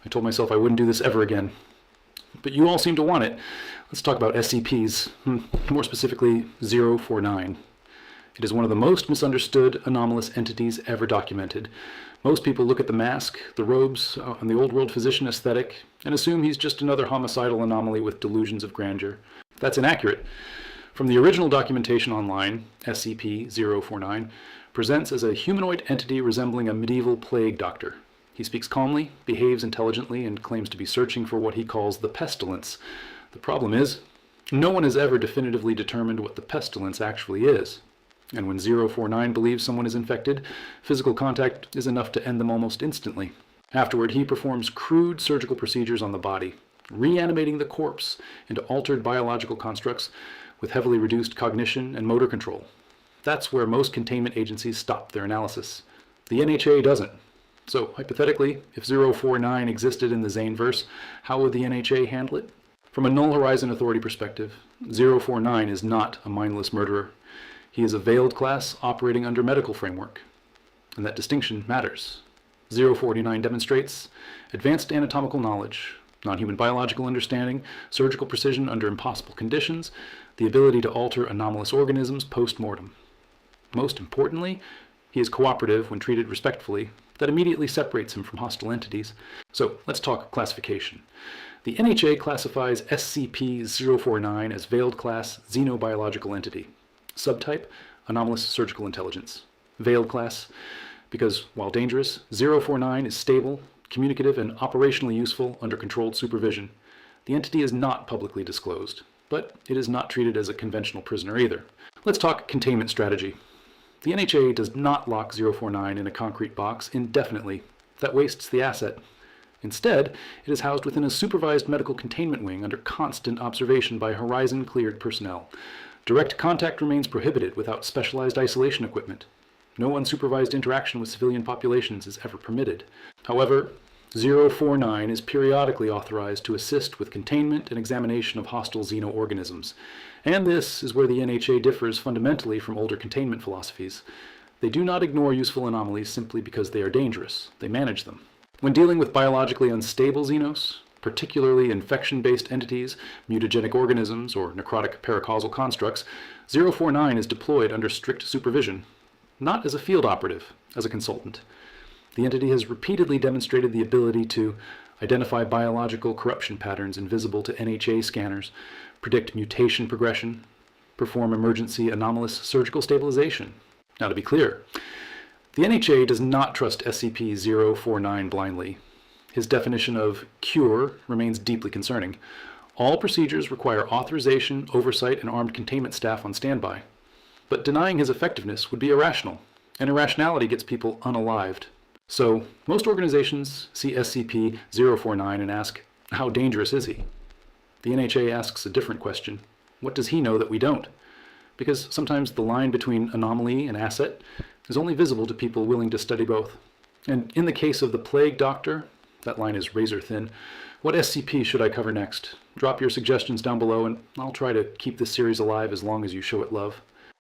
I told myself I wouldn't do this ever again. But you all seem to want it. Let's talk about SCPs, more specifically 049. It is one of the most misunderstood anomalous entities ever documented. Most people look at the mask, the robes, and the old world physician aesthetic, and assume he's just another homicidal anomaly with delusions of grandeur. That's inaccurate. From the original documentation online, SCP-049 presents as a humanoid entity resembling a medieval plague doctor. He speaks calmly, behaves intelligently, and claims to be searching for what he calls the pestilence. The problem is, no one has ever definitively determined what the pestilence actually is. And when 049 believes someone is infected, physical contact is enough to end them almost instantly. Afterward, he performs crude surgical procedures on the body, reanimating the corpse into altered biological constructs with heavily reduced cognition and motor control. That's where most containment agencies stop their analysis. The NHA doesn't. So, hypothetically, if 049 existed in the Zaneverse, how would the NHA handle it? From a Null Horizon Authority perspective, 049 is not a mindless murderer. He is a veiled class operating under medical framework. And that distinction matters. 049 demonstrates advanced anatomical knowledge, non-human biological understanding, surgical precision under impossible conditions, the ability to alter anomalous organisms post-mortem. Most importantly, he is cooperative when treated respectfully. That immediately separates him from hostile entities. So let's talk classification. The NHA classifies SCP-049 as Veiled Class Xenobiological Entity. Subtype, Anomalous Surgical Intelligence. Veiled Class, because while dangerous, 049 is stable, communicative, and operationally useful under controlled supervision. The entity is not publicly disclosed, but it is not treated as a conventional prisoner either. Let's talk containment strategy. The NHA does not lock 049 in a concrete box indefinitely. That wastes the asset. Instead, it is housed within a supervised medical containment wing under constant observation by Horizon-cleared personnel. Direct contact remains prohibited without specialized isolation equipment. No unsupervised interaction with civilian populations is ever permitted. However, 049 is periodically authorized to assist with containment and examination of hostile xenoorganisms. And this is where the NHA differs fundamentally from older containment philosophies. They do not ignore useful anomalies simply because they are dangerous. They manage them. When dealing with biologically unstable xenos, particularly infection-based entities, mutagenic organisms, or necrotic paracausal constructs, 049 is deployed under strict supervision, not as a field operative, as a consultant. The entity has repeatedly demonstrated the ability to identify biological corruption patterns invisible to NHA scanners, predict mutation progression, perform emergency anomalous surgical stabilization. Now, to be clear, the NHA does not trust SCP-049 blindly. His definition of cure remains deeply concerning. All procedures require authorization, oversight, and armed containment staff on standby. But denying his effectiveness would be irrational, and irrationality gets people unalived. So, most organizations see SCP-049 and ask, how dangerous is he? The NHA asks a different question. What does he know that we don't? Because sometimes the line between anomaly and asset is only visible to people willing to study both. And in the case of the Plague Doctor, that line is razor thin. What SCP should I cover next? Drop your suggestions down below and I'll try to keep this series alive as long as you show it love.